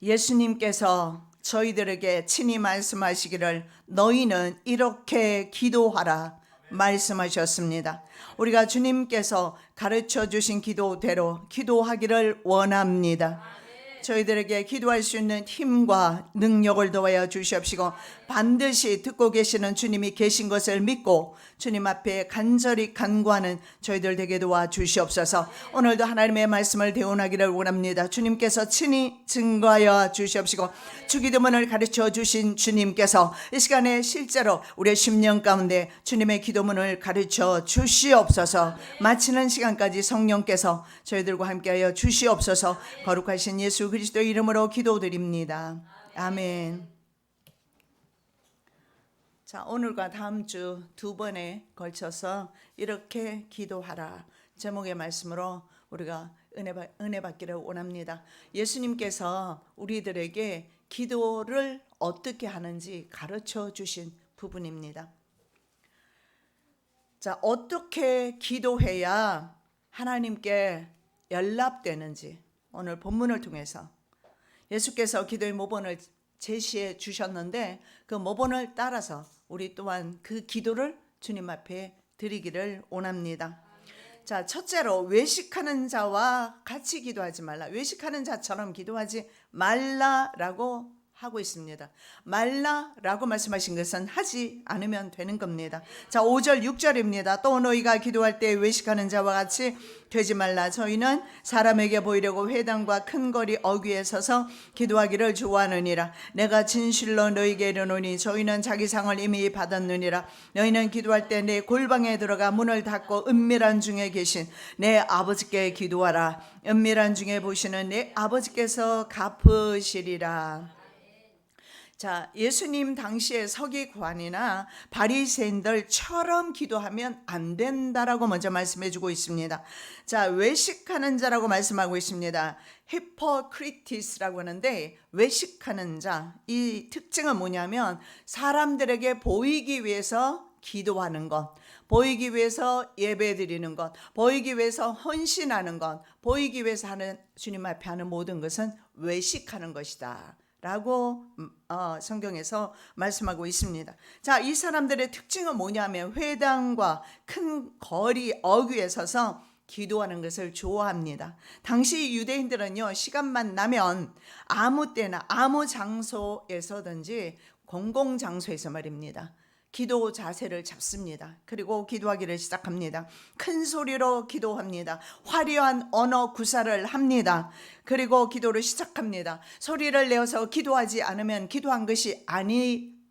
예수님께서 저희들에게 친히 말씀하시기를 너희는 이렇게 기도하라 말씀하셨습니다. 우리가 주님께서 가르쳐 주신 기도대로 기도하기를 원합니다. 저희들에게 기도할 수 있는 힘과 능력을 더하여 주시옵시고 반드시 듣고 계시는 주님이 계신 것을 믿고 주님 앞에 간절히 간구하는 저희들 되게 도와주시옵소서. 오늘도 하나님의 말씀을 대원하기를 원합니다. 주님께서 친히 증거하여 주시옵시고 주기도문을 가르쳐 주신 주님께서 이 시간에 실제로 우리의 심령 가운데 주님의 기도문을 가르쳐 주시옵소서. 마치는 시간까지 성령께서 저희들과 함께하여 주시옵소서. 거룩하신 예수 그리스도 이름으로 기도드립니다. 아멘. 자, 오늘과 다음 주 두 번에 걸쳐서 이렇게 기도하라 제목의 말씀으로 우리가 은혜 받기를 원합니다. 예수님께서 우리들에게 기도를 어떻게 하는지 가르쳐 주신 부분입니다. 자, 어떻게 기도해야 하나님께 연락되는지 오늘 본문을 통해서 예수께서 기도의 모본을 제시해 주셨는데 그 모본을 따라서 우리 또한 그 기도를 주님 앞에 드리기를 원합니다. 자, 첫째로 외식하는 자와 같이 기도하지 말라. 외식하는 자처럼 기도하지 말라라고 하고 있습니다. 말라라고 말씀하신 것은 하지 않으면 되는 겁니다. 자, 5절 6절입니다. 또 너희가 기도할 때 외식하는 자와 같이 되지 말라. 저희는 사람에게 보이려고 회당과 큰 거리 어귀에 서서 기도하기를 좋아하느니라. 내가 진실로 너희에게 이르노니 저희는 자기 상을 이미 받았느니라. 너희는 기도할 때 내 골방에 들어가 문을 닫고 은밀한 중에 계신 내 아버지께 기도하라. 은밀한 중에 보시는 내 아버지께서 갚으시리라. 자, 예수님 당시에 서기관이나 바리새인들처럼 기도하면 안 된다라고 먼저 말씀해 주고 있습니다. 자, 외식하는 자라고 말씀하고 있습니다. 히포크리티스라고 하는데 외식하는 자, 이 특징은 뭐냐면 사람들에게 보이기 위해서 기도하는 것, 보이기 위해서 예배 드리는 것, 보이기 위해서 헌신하는 것, 보이기 위해서 하는 주님 앞에 하는 모든 것은 외식하는 것이다 라고 성경에서 말씀하고 있습니다. 자, 이 사람들의 특징은 뭐냐면 회당과 큰 거리 어귀에 서서 기도하는 것을 좋아합니다. 당시 유대인들은요, 시간만 나면 아무 때나 아무 장소에서든지 공공장소에서 말입니다, 기도 자세를 잡습니다. 그리고 기도하기를 시작합니다. 큰 소리로 기도합니다. 화려한 언어 구사를 합니다. 그리고 기도를 시작합니다. 소리를 내어서 기도하지 않으면 기도한 것이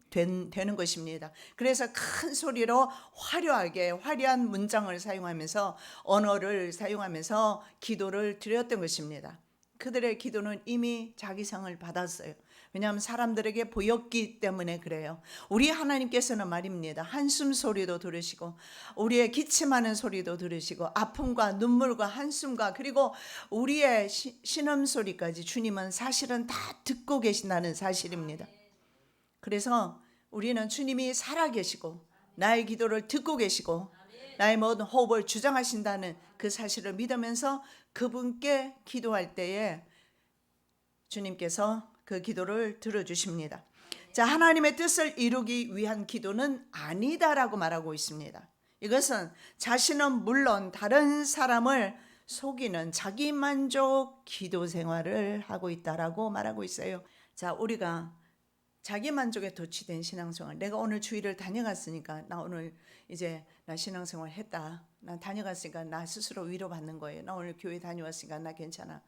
되는 것입니다. 그래서 큰 소리로 화려하게 화려한 문장을 사용하면서 언어를 사용하면서 기도를 드렸던 것입니다. 그들의 기도는 이미 자기 상을 받았어요. 왜냐하면 사람들에게 보였기 때문에 그래요. 우리 하나님께서는 말입니다, 한숨 소리도 들으시고 우리의 기침하는 소리도 들으시고 아픔과 눈물과 한숨과 그리고 우리의 신음소리까지 주님은 사실은 다 듣고 계신다는 사실입니다. 그래서 우리는 주님이 살아계시고 나의 기도를 듣고 계시고 나의 모든 호흡을 주장하신다는 그 사실을 믿으면서 그분께 기도할 때에 주님께서 그 기도를 들어주십니다. 자, 하나님의 뜻을 이루기 위한 기도는 아니다라고 말하고 있습니다. 이것은 자신은 물론 다른 사람을 속이는 자기만족 기도 생활을 하고 있다라고 말하고 있어요. 자, 우리가 자기만족에 도취된 신앙생활, 내가 오늘 주일을 다녀갔으니까 나 오늘 이제 나 신앙생활 했다, 나 다녀갔으니까 나 스스로 위로받는 거예요, 나 오늘 교회 다녀왔으니까 나 괜찮아,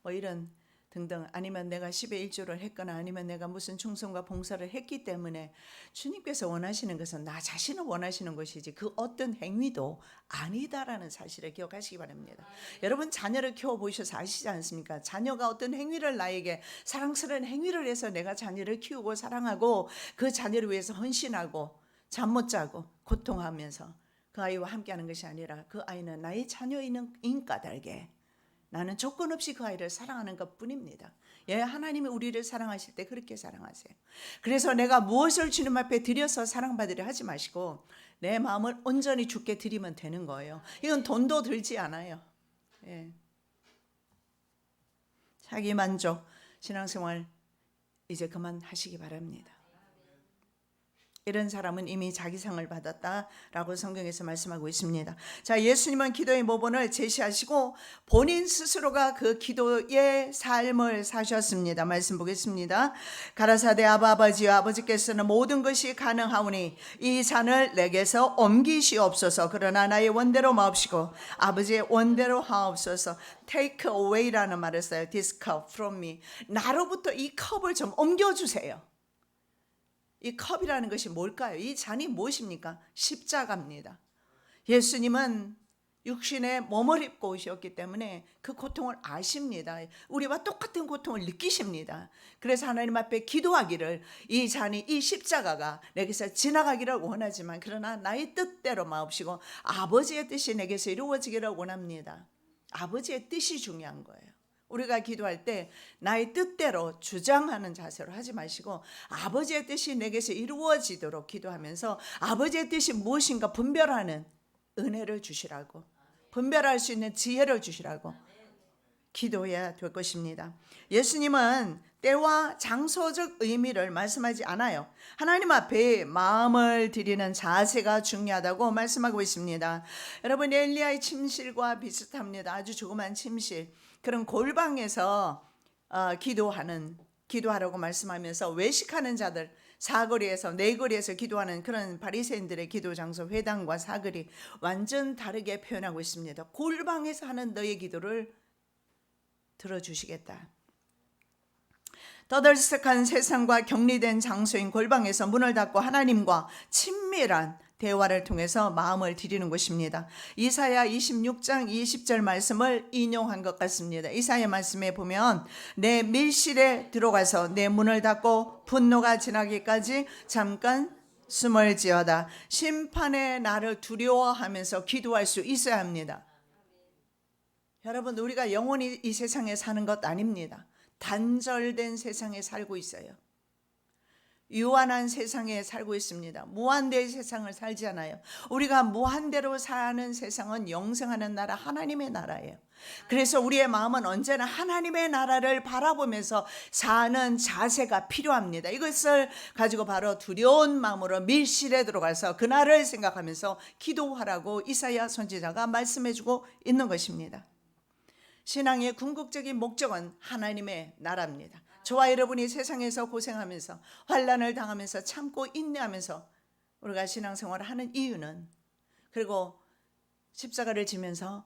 뭐 이런 등등, 아니면 내가 10의 1조를 했거나 아니면 내가 무슨 충성과 봉사를 했기 때문에 주님께서 원하시는 것은 나 자신을 원하시는 것이지 그 어떤 행위도 아니다라는 사실을 기억하시기 바랍니다. 여러분 자녀를 키워보셔서 아시지 않습니까? 자녀가 어떤 행위를 나에게 사랑스러운 행위를 해서 내가 자녀를 키우고 사랑하고 그 자녀를 위해서 헌신하고 잠 못 자고 고통하면서 그 아이와 함께하는 것이 아니라 그 아이는 나의 자녀인 까닭에 나는 조건 없이 그 아이를 사랑하는 것뿐입니다. 예, 하나님이 우리를 사랑하실 때 그렇게 사랑하세요. 그래서 내가 무엇을 주님 앞에 드려서 사랑받으려 하지 마시고 내 마음을 온전히 주께 드리면 되는 거예요. 이건 돈도 들지 않아요. 예. 자기 만족, 신앙생활 이제 그만하시기 바랍니다. 이런 사람은 이미 자기 상을 받았다라고 성경에서 말씀하고 있습니다. 자, 예수님은 기도의 모본을 제시하시고 본인 스스로가 그 기도의 삶을 사셨습니다. 말씀 보겠습니다. 가라사대 아버지여, 아버지께서는 모든 것이 가능하오니 이 잔을 내게서 옮기시옵소서. 그러나 나의 원대로 마옵시고 아버지의 원대로 하옵소서. Take away라는 말을 써요. This cup from me. 나로부터 이 컵을 좀 옮겨주세요. 이 컵이라는 것이 뭘까요? 이 잔이 무엇입니까? 십자가입니다. 예수님은 육신에 몸을 입고 오셨기 때문에 그 고통을 아십니다. 우리와 똑같은 고통을 느끼십니다. 그래서 하나님 앞에 기도하기를, 이 잔이, 이 십자가가 내게서 지나가기를 원하지만 그러나 나의 뜻대로 마옵시고 아버지의 뜻이 내게서 이루어지기를 원합니다. 아버지의 뜻이 중요한 거예요. 우리가 기도할 때 나의 뜻대로 주장하는 자세로 하지 마시고 아버지의 뜻이 내게서 이루어지도록 기도하면서 아버지의 뜻이 무엇인가 분별하는 은혜를 주시라고, 분별할 수 있는 지혜를 주시라고 기도해야 될 것입니다. 예수님은 때와 장소적 의미를 말씀하지 않아요. 하나님 앞에 마음을 드리는 자세가 중요하다고 말씀하고 있습니다. 여러분, 엘리야의 침실과 비슷합니다. 아주 조그만 침실. 그런 골방에서 기도하라고 말씀하면서 외식하는 자들, 사거리에서 네거리에서 기도하는 그런 바리새인들의 기도 장소, 회당과 사거리 완전 다르게 표현하고 있습니다. 골방에서 하는 너의 기도를 들어주시겠다. 떠들썩한 세상과 격리된 장소인 골방에서 문을 닫고 하나님과 친밀한 대화를 통해서 마음을 드리는 것입니다. 이사야 26장 20절 말씀을 인용한 것 같습니다. 이사야 말씀에 보면 내 밀실에 들어가서 내 문을 닫고 분노가 지나기까지 잠깐 숨을 지어다. 심판의 날을 두려워하면서 기도할 수 있어야 합니다. 여러분, 우리가 영원히 이 세상에 사는 것 아닙니다. 단절된 세상에 살고 있어요. 유한한 세상에 살고 있습니다. 무한대의 세상을 살지 않아요. 우리가 무한대로 사는 세상은 영생하는 나라, 하나님의 나라예요. 그래서 우리의 마음은 언제나 하나님의 나라를 바라보면서 사는 자세가 필요합니다. 이것을 가지고 바로 두려운 마음으로 밀실에 들어가서 그날을 생각하면서 기도하라고 이사야 선지자가 말씀해주고 있는 것입니다. 신앙의 궁극적인 목적은 하나님의 나라입니다. 저와 여러분이 세상에서 고생하면서 환난을 당하면서 참고 인내하면서 우리가 신앙생활을 하는 이유는, 그리고 십자가를 지면서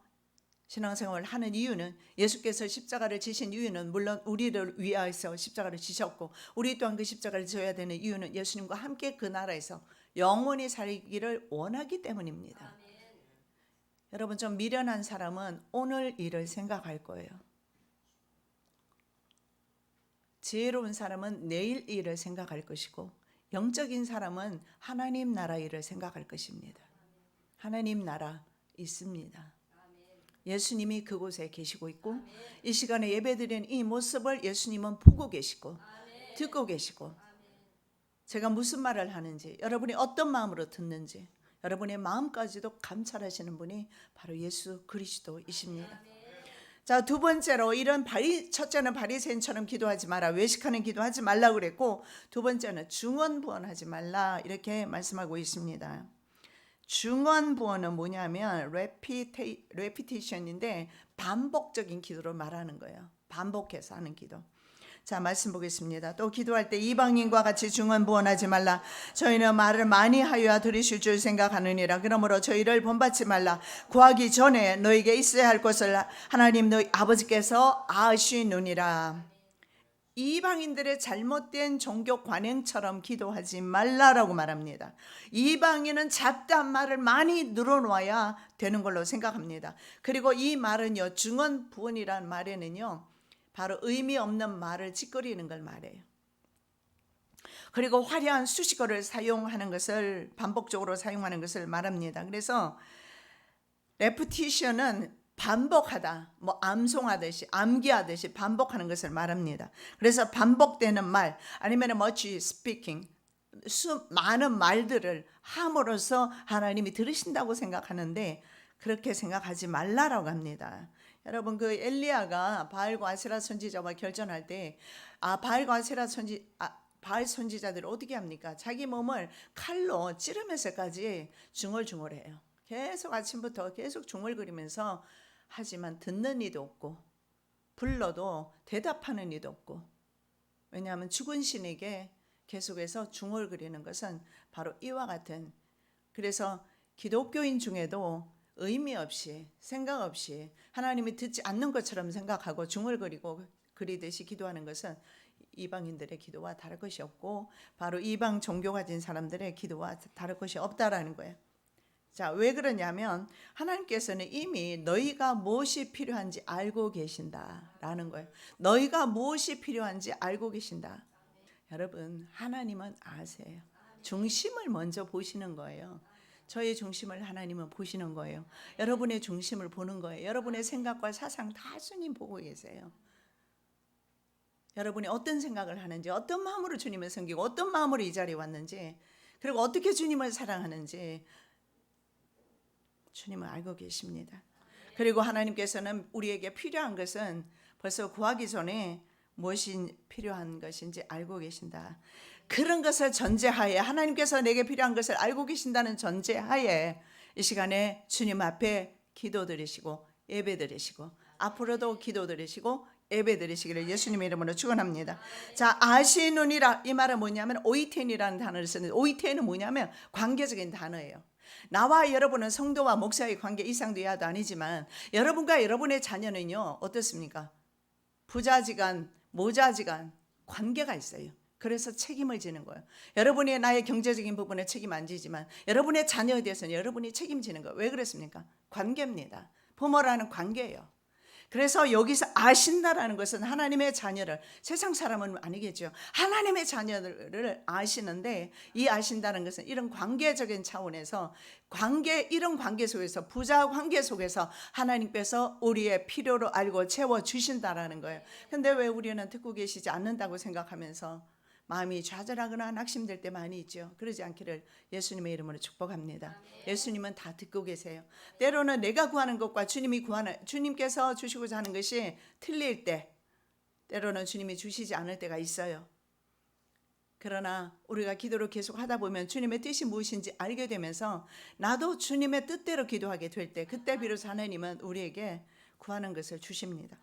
신앙생활을 하는 이유는, 예수께서 십자가를 지신 이유는 물론 우리를 위하여서 십자가를 지셨고 우리 또한 그 십자가를 져야 되는 이유는 예수님과 함께 그 나라에서 영원히 살기를 원하기 때문입니다. 아멘. 여러분, 좀 미련한 사람은 오늘 일을 생각할 거예요. 지혜로운 사람은 내일 일을 생각할 것이고 영적인 사람은 하나님 나라 일을 생각할 것입니다. 하나님 나라 있습니다. 예수님이 그곳에 계시고 있고 이 시간에 예배드리는 이 모습을 예수님은 보고 계시고 듣고 계시고, 제가 무슨 말을 하는지, 여러분이 어떤 마음으로 듣는지, 여러분의 마음까지도 감찰하시는 분이 바로 예수 그리스도이십니다. 자, 두 번째로, 첫째는 바리새인처럼 기도하지 마라, 외식하는 기도하지 말라 그랬고, 두 번째는 중언부언하지 말라 이렇게 말씀하고 있습니다. 중언부언은 뭐냐면 repetition인데 반복적인 기도를 말하는 거예요. 반복해서 하는 기도. 자, 말씀 보겠습니다. 또 기도할 때 이방인과 같이 중언부언하지 말라. 저희는 말을 많이 하여야 들으실 줄 생각하느니라. 그러므로 저희를 본받지 말라. 구하기 전에 너에게 있어야 할 것을 하나님 너희 아버지께서 아시느니라. 이방인들의 잘못된 종교 관행처럼 기도하지 말라라고 말합니다. 이방인은 잡다한 말을 많이 늘어놓아야 되는 걸로 생각합니다. 그리고 이 말은요, 중언부언이라는 말에는요, 바로 의미 없는 말을 찌꺼리는 걸 말해요. 그리고 화려한 수식어를 사용하는 것을, 반복적으로 사용하는 것을 말합니다. 그래서 repetition은 반복하다, 뭐 암송하듯이, 암기하듯이 반복하는 것을 말합니다. 그래서 반복되는 말, 아니면 much speaking, 많은 말들을 함으로써 하나님이 들으신다고 생각하는데 그렇게 생각하지 말라라고 합니다. 여러분 그 엘리야가 바알과 아세라 선지자와 결전할 때 바알 선지자들이 어떻게 합니까? 자기 몸을 칼로 찌르면서까지 중얼중얼해요. 계속 아침부터 계속 중얼거리면서 하지만 듣는 이도 없고 불러도 대답하는 이도 없고, 왜냐하면 죽은 신에게 계속해서 중얼거리는 것은 바로 이와 같은, 그래서 기독교인 중에도 의미 없이 생각 없이 하나님이 듣지 않는 것처럼 생각하고 중얼거리고 그리듯이 기도하는 것은 이방인들의 기도와 다를 것이 없고 바로 이방 종교 가진 사람들의 기도와 다를 것이 없다라는 거예요. 자, 왜 그러냐면 하나님께서는 이미 너희가 무엇이 필요한지 알고 계신다라는 거예요. 너희가 무엇이 필요한지 알고 계신다. 여러분, 하나님은 아세요. 중심을 먼저 보시는 거예요. 저의 중심을 하나님은 보시는 거예요. 여러분의 중심을 보는 거예요. 여러분의 생각과 사상 다 주님 보고 계세요. 여러분이 어떤 생각을 하는지, 어떤 마음으로 주님을 섬기고 어떤 마음으로 이 자리에 왔는지, 그리고 어떻게 주님을 사랑하는지 주님은 알고 계십니다. 그리고 하나님께서는 우리에게 필요한 것은 벌써 구하기 전에 무엇이 필요한 것인지 알고 계신다. 그런 것을 전제하에, 하나님께서 내게 필요한 것을 알고 계신다는 전제하에 이 시간에 주님 앞에 기도드리시고 예배드리시고 앞으로도 기도드리시고 예배드리시기를 예수님의 이름으로 축원합니다. 자, 아시누니라, 이 말은 뭐냐면 오이텐이라는 단어를 쓰는데, 오이텐은 뭐냐면 관계적인 단어예요. 나와 여러분은 성도와 목사의 관계 이상도 이하도 아니지만 여러분과 여러분의 자녀는요 어떻습니까? 부자지간 모자지간 관계가 있어요. 그래서 책임을 지는 거예요. 여러분이 나의 경제적인 부분에 책임 안 지지만 여러분의 자녀에 대해서는 여러분이 책임지는 거예요. 왜 그렇습니까? 관계입니다. 부모라는 관계예요. 그래서 여기서 아신다라는 것은 하나님의 자녀를, 세상 사람은 아니겠죠. 하나님의 자녀를 아시는데, 이 아신다는 것은 이런 관계적인 차원에서 이런 관계 속에서, 부자 관계 속에서 하나님께서 우리의 필요로 알고 채워주신다라는 거예요. 근데 왜 우리는 듣고 계시지 않는다고 생각하면서 마음이 좌절하거나 낙심될 때 많이 있죠. 그러지 않기를 예수님의 이름으로 축복합니다. 예수님은 다 듣고 계세요. 때로는 내가 구하는 것과 주님께서 주시고자 하는 것이 틀릴 때, 때로는 주님이 주시지 않을 때가 있어요. 그러나 우리가 기도를 계속 하다 보면 주님의 뜻이 무엇인지 알게 되면서 나도 주님의 뜻대로 기도하게 될 때, 그때 비로소 하나님은 우리에게 구하는 것을 주십니다.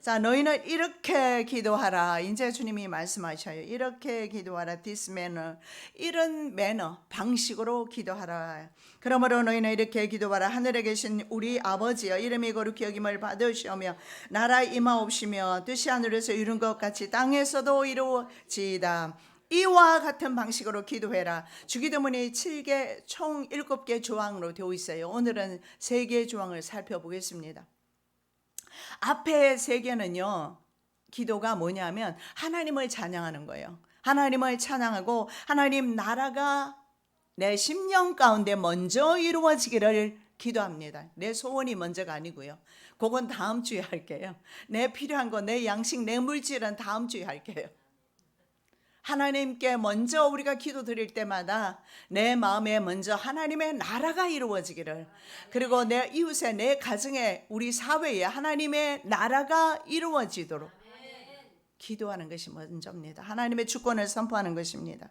자, 너희는 이렇게 기도하라. 이제 주님이 말씀하셔요. 이렇게 기도하라. This manner. 이런 매너, 방식으로 기도하라. 그러므로 너희는 이렇게 기도하라. 하늘에 계신 우리 아버지여, 이름이 거룩히 여김을 받으시오며 나라 임하옵시며 뜻이 하늘에서 이룬 것 같이 땅에서도 이루어지이다. 이와 같은 방식으로 기도해라. 주기도문이 7개, 총 7개 조항으로 되어 있어요. 오늘은 3개의 조항을 살펴보겠습니다. 앞에 3개는요, 기도가 뭐냐면 하나님을 찬양하는 거예요. 하나님을 찬양하고 하나님 나라가 내 심령 가운데 먼저 이루어지기를 기도합니다. 내 소원이 먼저가 아니고요. 그건 다음 주에 할게요. 내 필요한 거, 내 양식, 내 물질은 다음 주에 할게요. 하나님께 먼저 우리가 기도 드릴 때마다 내 마음에 먼저 하나님의 나라가 이루어지기를, 그리고 내 이웃에, 내 가정에, 우리 사회에 하나님의 나라가 이루어지도록 기도하는 것이 먼저입니다. 하나님의 주권을 선포하는 것입니다.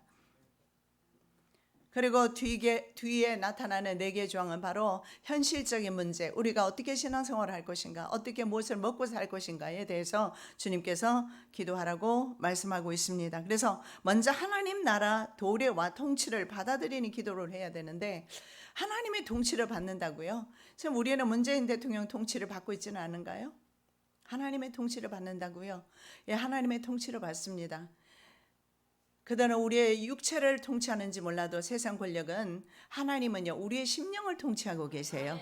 그리고 뒤에 나타나는 4개의 조항은 바로 현실적인 문제, 우리가 어떻게 신앙생활을 할 것인가, 어떻게 무엇을 먹고 살 것인가에 대해서 주님께서 기도하라고 말씀하고 있습니다. 그래서 먼저 하나님 나라 도래와 통치를 받아들이는 기도를 해야 되는데, 하나님의 통치를 받는다고요? 지금 우리는 문재인 대통령 통치를 받고 있지는 않은가요? 하나님의 통치를 받는다고요? 예, 하나님의 통치를 받습니다. 그들은 우리의 육체를 통치하는지 몰라도 세상 권력은, 하나님은요 우리의 심령을 통치하고 계세요.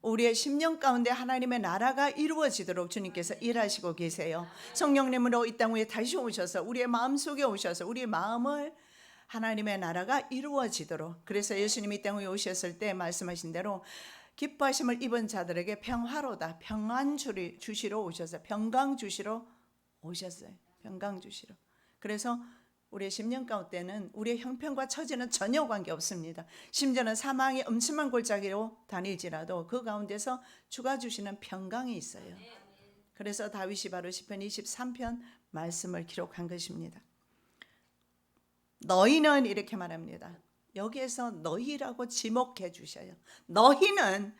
우리의 심령 가운데 하나님의 나라가 이루어지도록 주님께서 일하시고 계세요. 성령님으로 이 땅 위에 다시 오셔서 우리의 마음속에 오셔서 우리의 마음을 하나님의 나라가 이루어지도록, 그래서 예수님이 이 땅 위에 오셨을 때 말씀하신 대로 기뻐하심을 입은 자들에게 평화로다, 평안 주시러 오셔서 평강 주시러 오셨어요. 평강 주시러. 그래서 우리의 10년 가운데는 우리의 형편과 처지는 전혀 관계없습니다. 심지어는 사망의 음침한 골짜기로 다닐지라도 그 가운데서 주가 주시는 평강이 있어요. 그래서 다윗이 바로 시편 23편 말씀을 기록한 것입니다. 너희는 이렇게 말합니다. 여기에서 너희라고 지목해 주셔요. 너희는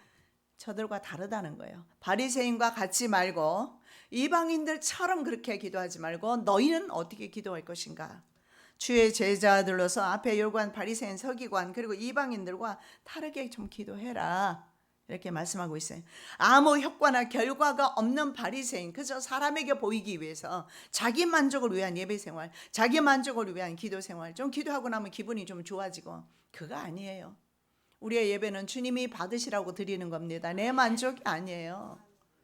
저들과 다르다는 거예요. 바리새인과 같지 말고 이방인들처럼 그렇게 기도하지 말고 너희는 어떻게 기도할 것인가? 주의 제자들로서 앞에 요구한 바리새인, 서기관 그리고 이방인들과 다르게 좀 기도해라. 이렇게 말씀하고 있어요. 아무 효과나 결과가 없는 바리새인, 그저 사람에게 보이기 위해서 자기 만족을 위한 예배 생활, 자기 만족을 위한 기도 생활, 좀 기도하고 나면 기분이 좀 좋아지고, 그거 아니에요. 우리의 예배는 주님이 받으시라고 드리는 겁니다. 내 만족이 아니에요.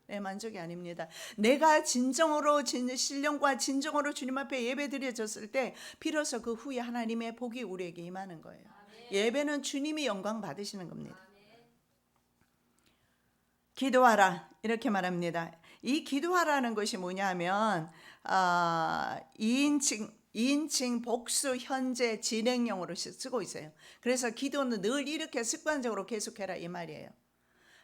내 만족이 아닙니다. 내가 진정으로 신령과 진정으로 주님 앞에 예배 드려졌을 때 비로소 그 후에 하나님의 복이 우리에게 임하는 거예요. 예배는 주님이 영광 받으시는 겁니다. 기도하라 이렇게 말합니다. 이 기도하라는 것이 뭐냐면 2인칭 복수 현재 진행형으로 쓰고 있어요. 그래서 기도는 늘 이렇게 습관적으로 계속해라 이 말이에요.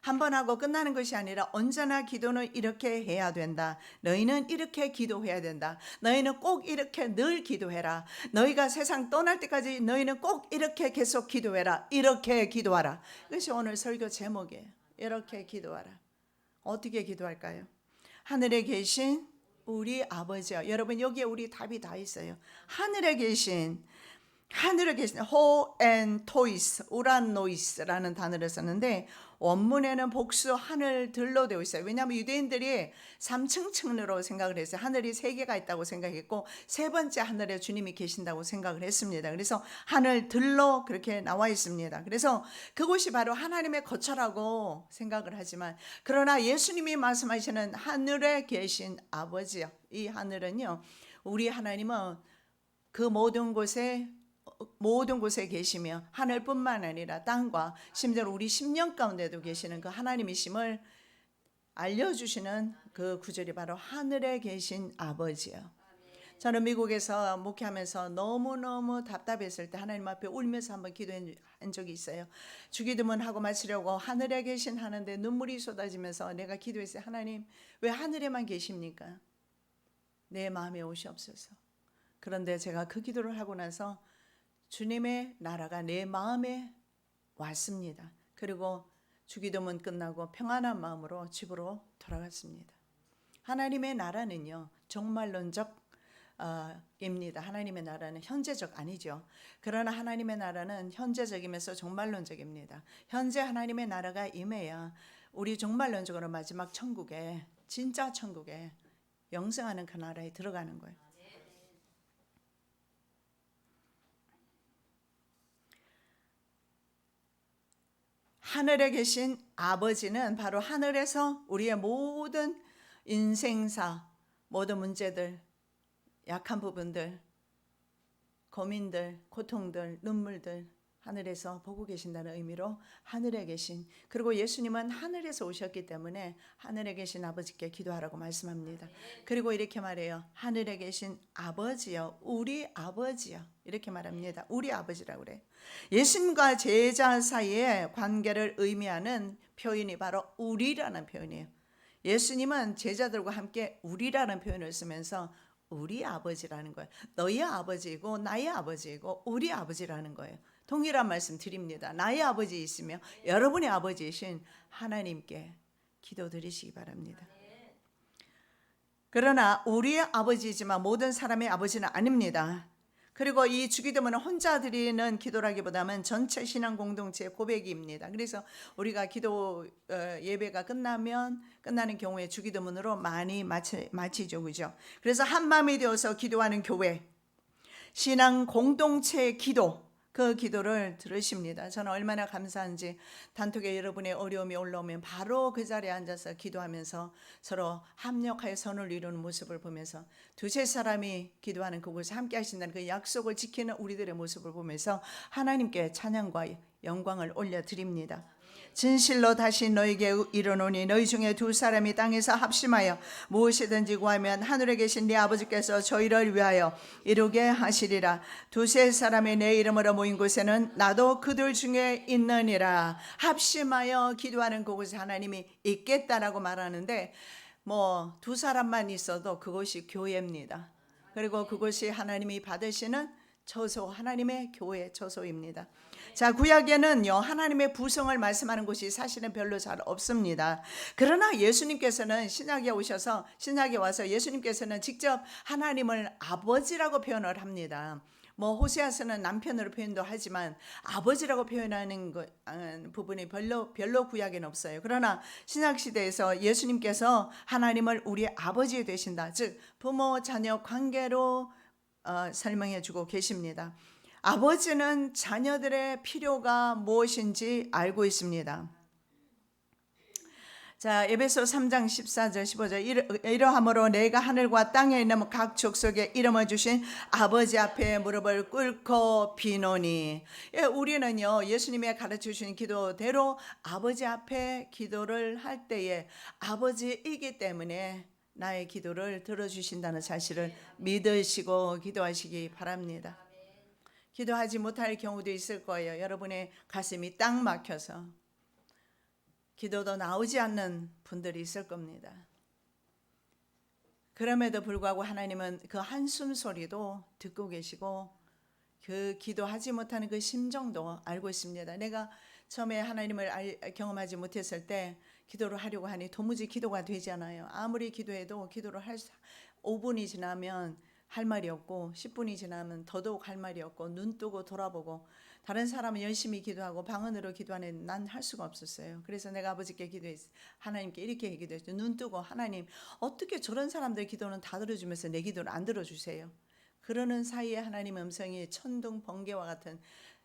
한 번 하고 끝나는 것이 아니라 언제나 기도는 이렇게 해야 된다. 너희는 이렇게 기도해야 된다. 너희는 꼭 이렇게 늘 기도해라. 너희가 세상 떠날 때까지 너희는 꼭 이렇게 계속 기도해라. 이렇게 기도하라. 이것이 오늘 설교 제목이에요. 이렇게 기도하라. 어떻게 기도할까요? 하늘에 계신 우리 아버지요. 여러분 여기에 우리 답이 다 있어요. 하늘에 계신 호엔토이스, 우란노이스라는 단어를 썼는데 원문에는 복수 하늘들로 되어 있어요. 왜냐하면 유대인들이 3층 층으로 생각을 했어요. 하늘이 3개가 있다고 생각했고 세 번째 하늘에 주님이 계신다고 생각을 했습니다. 그래서 하늘들로 그렇게 나와 있습니다. 그래서 그곳이 바로 하나님의 거처라고 생각을 하지만 그러나 예수님이 말씀하시는 하늘에 계신 아버지요. 이 하늘은요. 우리 하나님은 그 모든 곳에 계시며 하늘뿐만 아니라 땅과 심지어 우리 심령 가운데도 계시는 그 하나님이심을 알려주시는 그 구절이 바로 하늘에 계신 아버지요. 저는 미국에서 목회하면서 너무너무 답답했을 때 하나님 앞에 울면서 한번 기도한 적이 있어요. 주기도문 하고 마치려고 하늘에 계신 하는데 눈물이 쏟아지면서 내가 기도했어요. 하나님 왜 하늘에만 계십니까? 내 마음에 오시옵소서. 그런데 제가 그 기도를 하고 나서 주님의 나라가 내 마음에 왔습니다. 그리고 주기도문 끝나고 평안한 마음으로 집으로 돌아갔습니다. 하나님의 나라는요 종말론적 입니다. 하나님의 나라는 현재적 아니죠. 그러나 하나님의 나라는 현재적이면서 종말론적입니다. 현재 하나님의 나라가 임해야 우리 종말론적으로 마지막 천국에 진짜 천국에 영생하는 그 나라에 들어가는 거예요. 하늘에 계신 아버지는 바로 하늘에서 우리의 모든 인생사, 모든 문제들, 약한 부분들, 고민들, 고통들, 눈물들 하늘에서 보고 계신다는 의미로 하늘에 계신, 그리고 예수님은 하늘에서 오셨기 때문에 하늘에 계신 아버지께 기도하라고 말씀합니다. 그리고 이렇게 말해요. 하늘에 계신 아버지요, 우리 아버지요, 이렇게 말합니다. 우리 아버지라고 그래요. 예수님과 제자 사이의 관계를 의미하는 표현이 바로 우리라는 표현이에요. 예수님은 제자들과 함께 우리라는 표현을 쓰면서 우리 아버지라는 거예요. 너희 아버지이고 나의 아버지이고 우리 아버지라는 거예요. 동일한 말씀 드립니다. 나의 아버지 있으며 여러분의 아버지이신 하나님께 기도드리시기 바랍니다. 그러나 우리의 아버지이지만 모든 사람의 아버지는 아닙니다. 그리고 이 주기도문은 혼자 드리는 기도라기보다는 전체 신앙 공동체의 고백입니다. 그래서 우리가 기도 예배가 끝나는 경우에 주기도문으로 많이 마치죠, 그죠? 그래서 한 마음이 되어서 기도하는 교회, 신앙 공동체의 기도, 그 기도를 들으십니다. 저는 얼마나 감사한지 단톡에 여러분의 어려움이 올라오면 바로 그 자리에 앉아서 기도하면서 서로 합력하여 선을 이루는 모습을 보면서 두세 사람이 기도하는 그곳에 함께 하신다는 그 약속을 지키는 우리들의 모습을 보면서 하나님께 찬양과 영광을 올려드립니다. 진실로 다시 너에게 이르노니 너희 중에 두 사람이 땅에서 합심하여 무엇이든지 구하면 하늘에 계신 네 아버지께서 저희를 위하여 이루게 하시리라. 두세 사람이 내 이름으로 모인 곳에는 나도 그들 중에 있느니라. 합심하여 기도하는 그곳에 하나님이 있겠다라고 말하는데 두 사람만 있어도 그곳이 교회입니다. 그리고 그곳이 하나님이 받으시는 처소, 하나님의 교회 처소입니다. 자, 구약에는요 하나님의 부성을 말씀하는 곳이 사실은 별로 잘 없습니다. 그러나 예수님께서는 신약에 와서 예수님께서는 직접 하나님을 아버지라고 표현을 합니다. 호세아서는 남편으로 표현도 하지만 아버지라고 표현하는 부분이 별로 구약에는 없어요. 그러나 신약 시대에서 예수님께서 하나님을 우리 아버지 되신다, 즉 부모 자녀 관계로 설명해 주고 계십니다. 아버지는 자녀들의 필요가 무엇인지 알고 있습니다. 자, 에베소 3장 14절 15절 이러함으로 내가 하늘과 땅에 있는 각 족속에 이름을 주신 아버지 앞에 무릎을 꿇고 비노니. 우리는요 예수님이 가르쳐 주신 기도대로 아버지 앞에 기도를 할 때에 아버지이기 때문에 나의 기도를 들어주신다는 사실을 믿으시고 기도하시기 바랍니다. 기도하지 못할 경우도 있을 거예요. 여러분의 가슴이 딱 막혀서 기도도 나오지 않는 분들이 있을 겁니다. 그럼에도 불구하고 하나님은 그 한숨 소리도 듣고 계시고 그 기도하지 못하는 그 심정도 알고 있습니다. 내가 처음에 하나님을 경험하지 못했을 때 기도를 하려고 하니 도무지 기도가 되지 않아요. 아무리 기도해도 기도를 5분이 지나면 할 말이 없고 10분이 지나면 더더욱 할 말이 없고 눈 뜨고 돌아보고 다른 사람은 열심히 기도하고 방언으로 기도하는데 난 할 수가 없었어요. 그래서 내가 아버지께 기도했어요. 하나님께 이렇게 기도했어요. 눈 뜨고 하나님 어떻게 저런 사람들 기도는 다 들어주면서 내 기도를 안 들어주세요. 그러는 사이에 하나님의 음성이 천둥 번개와 같은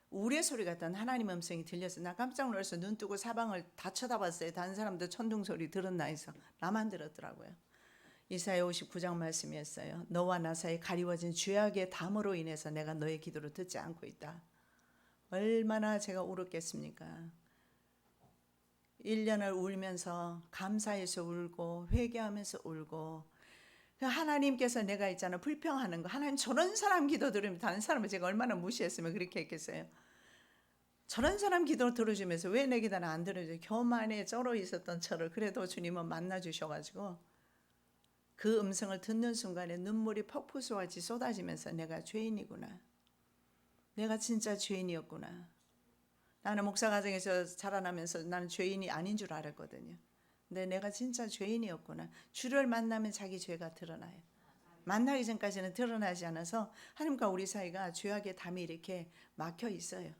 우레 소리 같은 하나님의 음성이 들려서 나 깜짝 놀라서 눈 뜨고 사방을 다 쳐다봤어요. 다른 사람들 천둥 소리 들었나 해서 나만 들었더라고요. 이사야 59장 말씀이었어요. 너와 나 사이 가리워진 죄악의 담으로 인해서 내가 너의 기도를 듣지 않고 있다. 얼마나 제가 울었겠습니까? 1년을 울면서 감사해서 울고 회개하면서 울고 하나님께서 내가 있잖아 불평하는 거 하나님 저런 사람 기도 들으면 다른 사람을 제가 얼마나 무시했으면 그렇게 했겠어요. 저런 사람 기도 들어주면서 왜 내 기도는 안 들어줘요. 교만에 쩔어 있었던 저를 그래도 주님은 만나주셔가지고 그 음성을 듣는 순간에 눈물이 폭포수같이 쏟아지면서 내가 죄인이구나. 내가 진짜 죄인이었구나. 나는 목사 가정에서 자라나면서 나는 죄인이 아닌 줄 알았거든요. 근데 내가 진짜 죄인이었구나. 주를 만나면 자기 죄가 드러나요. 만나기 전까지는 드러나지 않아서 하나님과 우리 사이가 죄악의 담이 이렇게 막혀 있어요.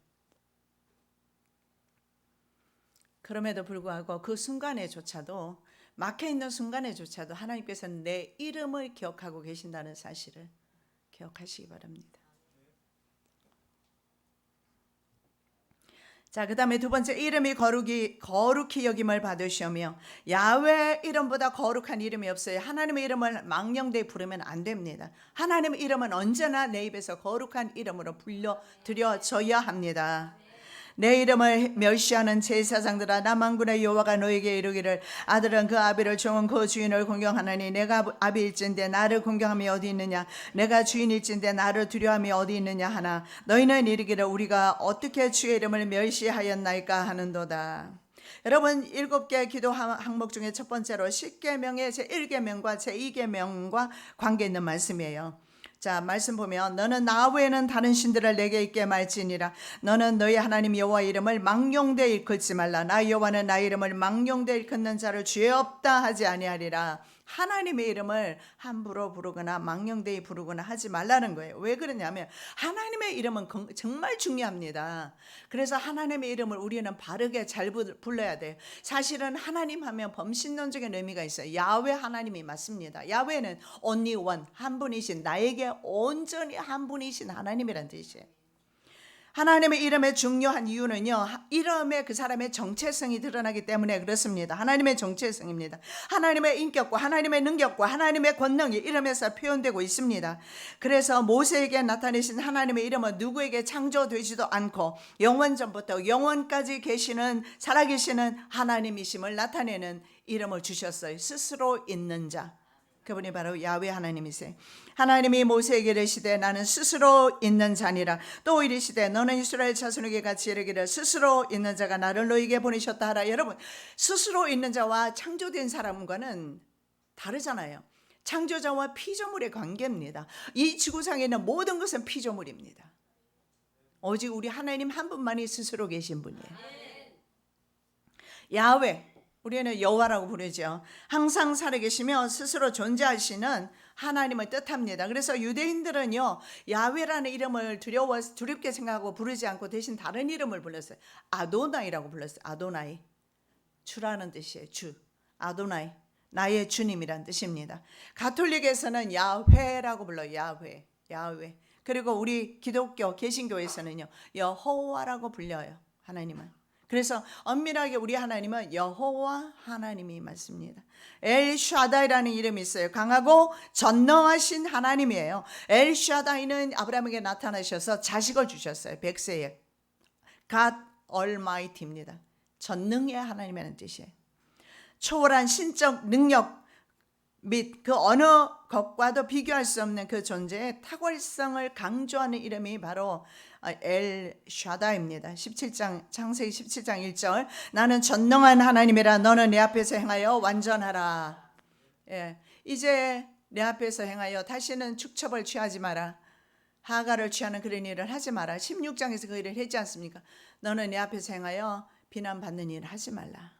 그럼에도 불구하고 그 순간에조차도 막혀있는 순간에조차도 하나님께서는 내 이름을 기억하고 계신다는 사실을 기억하시기 바랍니다. 자, 그 다음에 두 번째 이름이 거룩히 여김을 받으시며 야훼 이름보다 거룩한 이름이 없어요. 하나님의 이름을 망령되이 부르면 안 됩니다. 하나님의 이름은 언제나 내 입에서 거룩한 이름으로 불려드려져야 합니다. 내 이름을 멸시하는 제사장들아 나 만군의 여호와가 너에게 이르기를 아들은 그 아비를 종은 그 주인을 공경하나니 내가 아비일진데 나를 공경함이 어디 있느냐 내가 주인일진데 나를 두려움이 어디 있느냐 하나 너희는 이르기를 우리가 어떻게 주의 이름을 멸시하였나이까 하는도다. 여러분 7개 기도 항목 중에 첫 번째로 10계명의 제1계명과 제2계명과 관계 있는 말씀이에요. 자, 말씀 보면 너는 나 외에는 다른 신들을 내게 있게 말지니라. 너는 너희 하나님 여호와 이름을 망령되이 일컫지 말라. 나 여호와는 나의 이름을 망령되이 일컫는 자를 죄 없다 하지 아니하리라. 하나님의 이름을 함부로 부르거나 망령되이 부르거나 하지 말라는 거예요. 왜 그러냐면 하나님의 이름은 정말 중요합니다. 그래서 하나님의 이름을 우리는 바르게 잘 불러야 돼요. 사실은 하나님 하면 범신론적인 의미가 있어요. 야훼 하나님이 맞습니다. 야훼는 only one, 한 분이신 나에게 온전히 한 분이신 하나님이란 뜻이에요. 하나님의 이름의 중요한 이유는요, 이름에 그 사람의 정체성이 드러나기 때문에 그렇습니다. 하나님의 정체성입니다. 하나님의 인격과 하나님의 능력과 하나님의 권능이 이름에서 표현되고 있습니다. 그래서 모세에게 나타내신 하나님의 이름은 누구에게 창조되지도 않고 영원전부터 영원까지 계시는 살아계시는 하나님이심을 나타내는 이름을 주셨어요. 스스로 있는 자, 그분이 바로 야훼 하나님이세요. 하나님이 모세에게 이르시되 나는 스스로 있는 자니라. 또 이르시되 너는 이스라엘 자손에게 같이 이르기를 스스로 있는 자가 나를 너희에게 보내셨다 하라. 여러분, 스스로 있는 자와 창조된 사람과는 다르잖아요. 창조자와 피조물의 관계입니다. 이 지구상에 있는 모든 것은 피조물입니다. 오직 우리 하나님 한 분만이 스스로 계신 분이에요. 야훼, 우리는 여호와라고 부르죠. 항상 살아계시며 스스로 존재하시는 하나님을 뜻합니다. 그래서 유대인들은요, 야훼라는 이름을 두렵게 생각하고 부르지 않고 대신 다른 이름을 불렀어요. 아도나이라고 불렀어요. 아도나이, 주라는 뜻이에요. 주, 아도나이, 나의 주님이란 뜻입니다. 가톨릭에서는 야훼라고 불러요. 야훼, 야훼. 그리고 우리 기독교 개신교에서는요, 여호와라고 불려요. 하나님은. 그래서 엄밀하게 우리 하나님은 여호와 하나님이 맞습니다. 엘샤다이라는 이름이 있어요. 강하고 전능하신 하나님이에요. 엘샤다이는 아브라함에게 나타나셔서 자식을 주셨어요. 백세에. God Almighty입니다. 전능의 하나님이라는 뜻이에요. 초월한 신적 능력 및 그 어느 것과도 비교할 수 없는 그 존재의 탁월성을 강조하는 이름이 바로 엘샤다입니다. 17장 창세기 17장 1절 나는 전능한 하나님이라 너는 내 앞에서 행하여 완전하라. 예, 이제 내 앞에서 행하여 다시는 축첩을 취하지 마라. 하가를 취하는 그런 일을 하지 마라. 16장에서 그 일을 했지 않습니까? 너는 내 앞에서 행하여 비난받는 일을 하지 말라.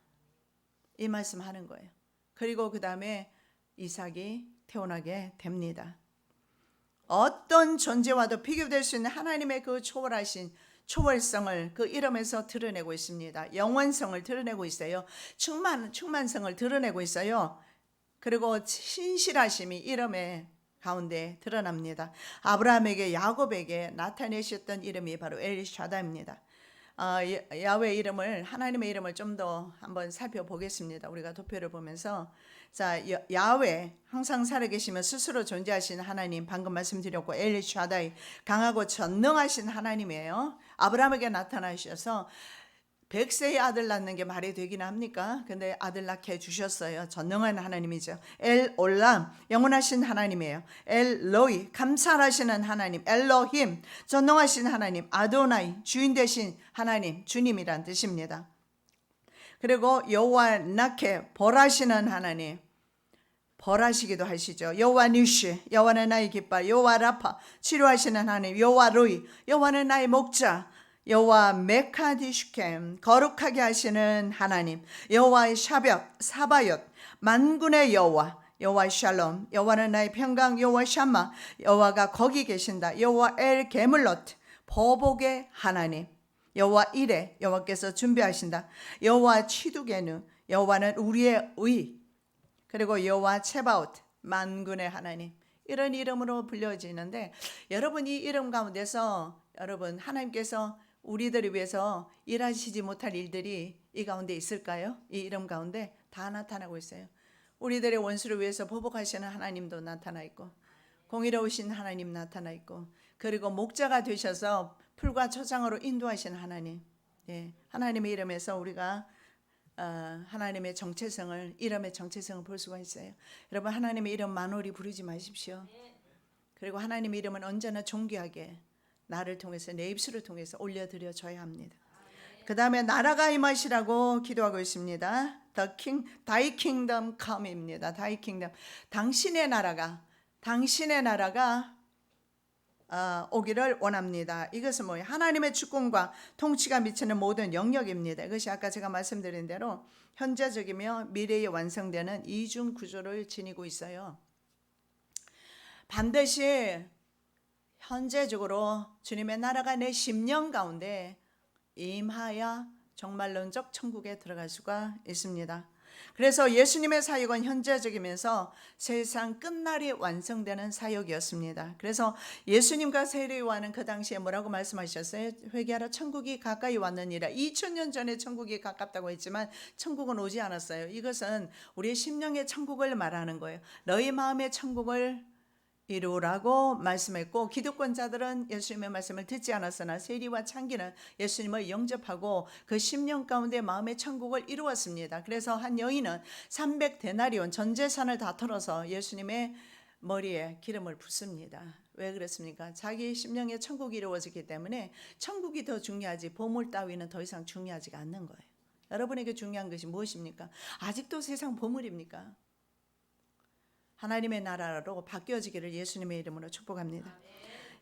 이 말씀하는 거예요. 그리고 그 다음에 이삭이 태어나게 됩니다. 어떤 존재와도 비교될 수 있는 하나님의 그 초월하신 초월성을 그 이름에서 드러내고 있습니다. 영원성을 드러내고 있어요. 충만성을 드러내고 있어요. 그리고 신실하심이 이름의 가운데 드러납니다. 아브라함에게 야곱에게 나타내셨던 이름이 바로 엘샤다입니다. 야훼 이름을, 하나님의 이름을 좀 더 한번 살펴보겠습니다. 우리가 도표를 보면서 자, 야훼, 항상 살아계시며 스스로 존재하시는 하나님, 방금 말씀드렸고 엘샤다이, 강하고 전능하신 하나님이에요. 아브라함에게 나타나셔서 100세의 아들 낳는 게 말이 되긴 합니까? 근데 아들 낳게 해주셨어요. 전능한 하나님이죠. 엘 올람, 영원하신 하나님이에요. 엘로이, 감찰하시는 하나님. 엘로힘, 전능하신 하나님. 아도나이, 주인 되신 하나님, 주님이란 뜻입니다. 그리고 여호와 나케, 벌하시는 하나님, 벌하시기도 하시죠. 여호와 니시, 여호와는 나의 깃발. 여호와 라파, 치료하시는 하나님. 여호와 로이, 여호와는 나의 목자. 여호와 메카디슈켐, 거룩하게 하시는 하나님. 여호와의 사바옅, 만군의 여호와. 여호와 샬롬, 여호와는 나의 평강. 여호와 샴마, 여호와가 거기 계신다. 여호와 엘 게물롯, 보복의 하나님. 여호와 이레, 여호와께서 준비하신다. 여호와 치두게누, 여호와는 우리의 의. 그리고 여호와 체바웃, 만군의 하나님. 이런 이름으로 불려지는데 여러분, 이 이름 가운데서 여러분, 하나님께서 우리들을 위해서 일하시지 못할 일들이 이 가운데 있을까요? 이 이름 가운데 다 나타나고 있어요. 우리들의 원수를 위해서 보복하시는 하나님도 나타나 있고, 공의로우신 하나님 나타나 있고, 그리고 목자가 되셔서 풀과 초장으로 인도하시는 하나님. 예, 하나님의 이름에서 우리가 하나님의 정체성을, 이름의 정체성을 볼 수가 있어요. 여러분, 하나님의 이름 만월히 부르지 마십시오. 그리고 하나님의 이름은 언제나 존귀하게 나를 통해서, 내 입술을 통해서 올려드려져야 합니다. 그 다음에 나라가 임하시라고 기도하고 있습니다. Thy kingdom come입니다. Thy kingdom, 당신의 나라가 오기를 원합니다. 이것은 뭐예요? 하나님의 주권과 통치가 미치는 모든 영역입니다. 이것이 아까 제가 말씀드린 대로 현재적이며 미래에 완성되는 이중 구조를 지니고 있어요. 반드시 현재적으로 주님의 나라가 내 심령 가운데 임하여 정말론적 천국에 들어갈 수가 있습니다. 그래서 예수님의 사역은 현재적이면서 세상 끝날이 완성되는 사역이었습니다. 그래서 예수님과 세례요한은 그 당시에 뭐라고 말씀하셨어요? 회개하라, 천국이 가까이 왔느니라. 2000년 전에 천국이 가깝다고 했지만 천국은 오지 않았어요. 이것은 우리의 심령의 천국을 말하는 거예요. 너희 마음의 천국을 이루라고 말씀했고, 기득권자들은 예수님의 말씀을 듣지 않았으나 세리와 창기는 예수님을 영접하고 그 10년 가운데 마음의 천국을 이루었습니다. 그래서 한 여인은 300데나리온 전 재산을 다 털어서 예수님의 머리에 기름을 붓습니다. 왜 그랬습니까? 자기 심령의 천국이 이루어지기 때문에 천국이 더 중요하지 보물 따위는 더 이상 중요하지가 않는 거예요. 여러분에게 중요한 것이 무엇입니까? 아직도 세상 보물입니까? 하나님의 나라로 바뀌어지기를 예수님의 이름으로 축복합니다.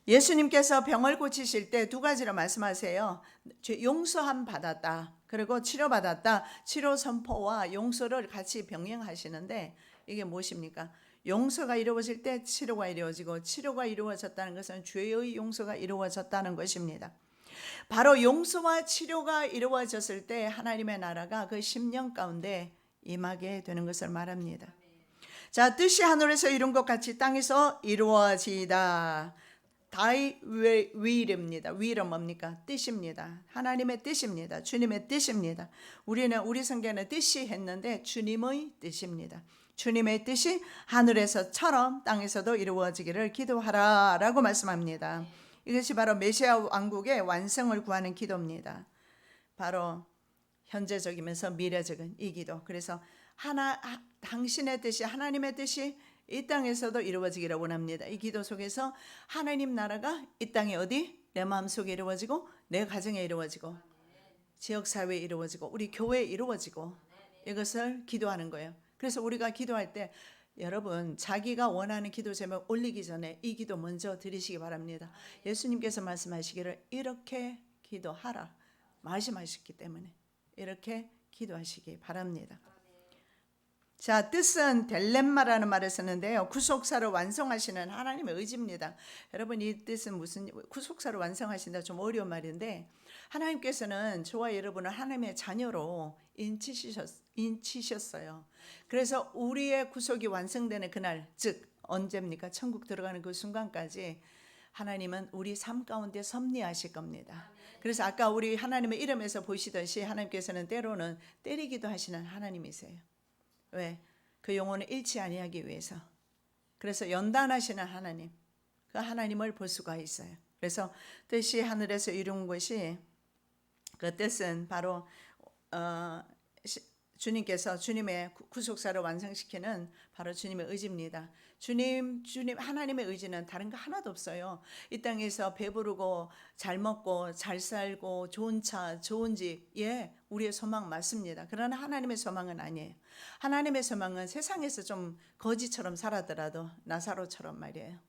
예수님께서 병을 고치실 때 두 가지로 말씀하세요. 용서함 받았다, 그리고 치료받았다. 치료 선포와 용서를 같이 병행하시는데 이게 무엇입니까? 용서가 이루어질 때 치료가 이루어지고, 치료가 이루어졌다는 것은 죄의 용서가 이루어졌다는 것입니다. 바로 용서와 치료가 이루어졌을 때 하나님의 나라가 그 10년 가운데 임하게 되는 것을 말합니다. 자, 뜻이 하늘에서 이룬 것 같이 땅에서 이루어지다. Thy will입니다. will은 뭡니까? 뜻입니다. 하나님의 뜻입니다. 주님의 뜻입니다. 우리 성경에는 뜻이 했는데 주님의 뜻입니다. 주님의 뜻이 하늘에서처럼 땅에서도 이루어지기를 기도하라 라고 말씀합니다. 이것이 바로 메시아 왕국의 완성을 구하는 기도입니다. 바로 현재적이면서 미래적인 이 기도. 그래서 당신의 뜻이, 하나님의 뜻이 이 땅에서도 이루어지기를 원합니다. 이 기도 속에서 하나님 나라가 이 땅에 어디? 내 마음속에 이루어지고, 내 가정에 이루어지고, 지역사회에 이루어지고, 우리 교회에 이루어지고, 이것을 기도하는 거예요. 그래서 우리가 기도할 때 여러분, 자기가 원하는 기도 제목 올리기 전에 이 기도 먼저 드리시기 바랍니다. 예수님께서 말씀하시기를 이렇게 기도하라 말씀하셨기 때문에 이렇게 기도하시기 바랍니다. 자, 뜻은 델렘마라는 말을 쓰는데요, 구속사를 완성하시는 하나님의 의지입니다. 여러분, 이 뜻은 무슨, 구속사를 완성하신다, 좀 어려운 말인데, 하나님께서는 저와 여러분을 하나님의 자녀로 인치셨어요. 그래서 우리의 구속이 완성되는 그날, 즉 언제입니까? 천국 들어가는 그 순간까지 하나님은 우리 삶 가운데 섭리하실 겁니다. 그래서 아까 우리 하나님의 이름에서 보시듯이 하나님께서는 때로는 때리기도 하시는 하나님이세요. 왜? 그 영혼을 잃지 아니하기 위해서. 그래서 연단하시는 하나님, 그 하나님을 볼 수가 있어요. 그래서 뜻이 하늘에서 이룬 것이, 그 뜻은 바로 주님께서 주님의 구속사를 완성시키는 바로 주님의 의지입니다. 주님 하나님의 의지는 다른 거 하나도 없어요. 이 땅에서 배부르고 잘 먹고 잘 살고 좋은 차, 좋은 집, 예, 우리의 소망 맞습니다. 그러나 하나님의 소망은 아니에요. 하나님의 소망은 세상에서 좀 거지처럼 살았더라도 나사로처럼 말이에요.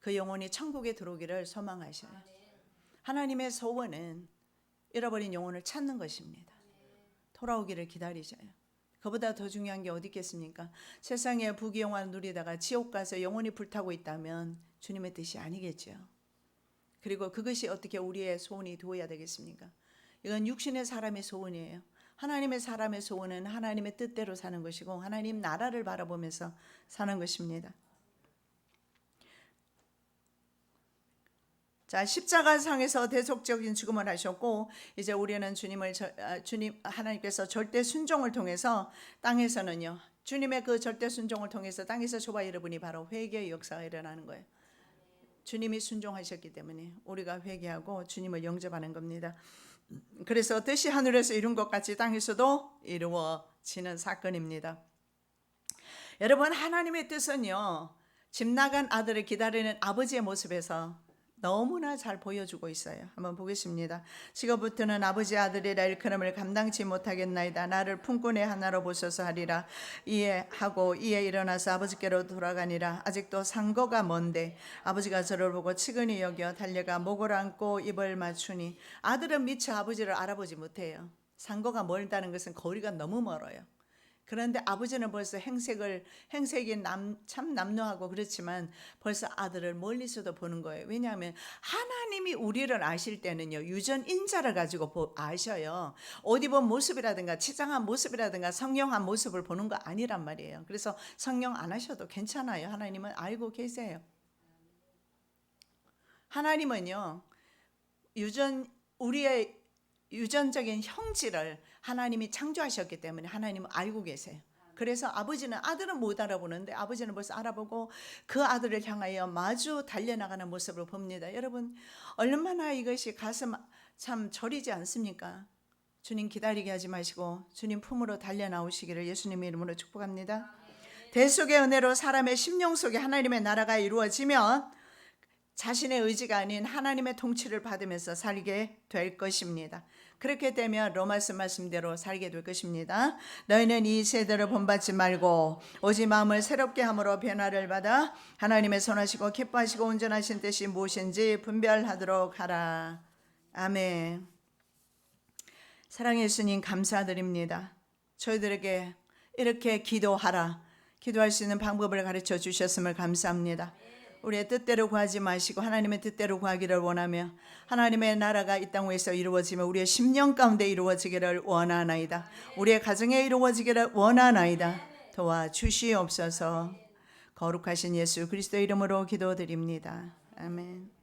그 영혼이 천국에 들어오기를 소망하셔요. 하나님의 소원은 잃어버린 영혼을 찾는 것입니다. 돌아오기를 기다리셔요. 그보다 더 중요한 게 어디 있겠습니까? 세상의 부귀영화를 누리다가 지옥 가서 영혼이 불타고 있다면 주님의 뜻이 아니겠죠. 그리고 그것이 어떻게 우리의 소원이 되어야 되겠습니까? 이건 육신의 사람의 소원이에요. 하나님의 사람의 소원은 하나님의 뜻대로 사는 것이고 하나님 나라를 바라보면서 사는 것입니다. 자, 십자가상에서 대속적인 죽음을 하셨고, 이제 우리는 주님 하나님께서 절대 순종을 통해서 땅에서는요, 주님의 그 절대 순종을 통해서 땅에서 저와 여러분이 바로 회개의 역사가 일어나는 거예요. 주님이 순종하셨기 때문에 우리가 회개하고 주님을 영접하는 겁니다. 그래서 뜻이 하늘에서 이룬 것 같이 땅에서도 이루어지는 사건입니다. 여러분, 하나님의 뜻은요, 집 나간 아들을 기다리는 아버지의 모습에서 너무나 잘 보여주고 있어요. 한번 보겠습니다. 지금부터는 아버지 아들이라 일컬음을 감당치 못하겠나이다. 나를 품고 내 하나로 보소서 하리라. 이에 일어나서 아버지께로 돌아가니라. 아직도 상거가 먼데 아버지가 저를 보고 측은히 여겨 달려가 목을 안고 입을 맞추니, 아들은 미처 아버지를 알아보지 못해요. 상거가 멀다는 것은 거리가 너무 멀어요. 그런데 아버지는 벌써 행색이 참 남루하고 그렇지만 벌써 아들을 멀리서도 보는 거예요. 왜냐하면 하나님이 우리를 아실 때는요, 유전인자를 가지고 아셔요. 옷 입은 모습이라든가 치장한 모습이라든가 성령한 모습을 보는 거 아니란 말이에요. 그래서 성령 안 하셔도 괜찮아요. 하나님은 알고 계세요. 하나님은요, 우리의 유전적인 형질을 하나님이 창조하셨기 때문에 하나님은 알고 계세요. 그래서 아들은 못 알아보는데 아버지는 벌써 알아보고 그 아들을 향하여 마주 달려나가는 모습을 봅니다. 여러분, 얼마나 이것이 가슴 참 저리지 않습니까? 주님 기다리게 하지 마시고 주님 품으로 달려나오시기를 예수님의 이름으로 축복합니다. 대속의 은혜로 사람의 심령 속에 하나님의 나라가 이루어지면 자신의 의지가 아닌 하나님의 통치를 받으면서 살게 될 것입니다. 그렇게 되면 로마서 말씀대로 살게 될 것입니다. 너희는 이 세대를 본받지 말고 오직 마음을 새롭게 함으로 변화를 받아 하나님의 선하시고 기뻐하시고 온전하신 뜻이 무엇인지 분별하도록 하라. 아멘. 사랑의 예수님 감사드립니다. 저희들에게 이렇게 기도할 수 있는 방법을 가르쳐 주셨음을 감사합니다. 우리의 뜻대로 구하지 마시고 하나님의 뜻대로 구하기를 원하며 하나님의 나라가 이 땅 위에서 이루어지며 우리의 심령 가운데 이루어지기를 원하나이다. 우리의 가정에 이루어지기를 원하나이다. 도와주시옵소서. 거룩하신 예수 그리스도 이름으로 기도드립니다. 아멘.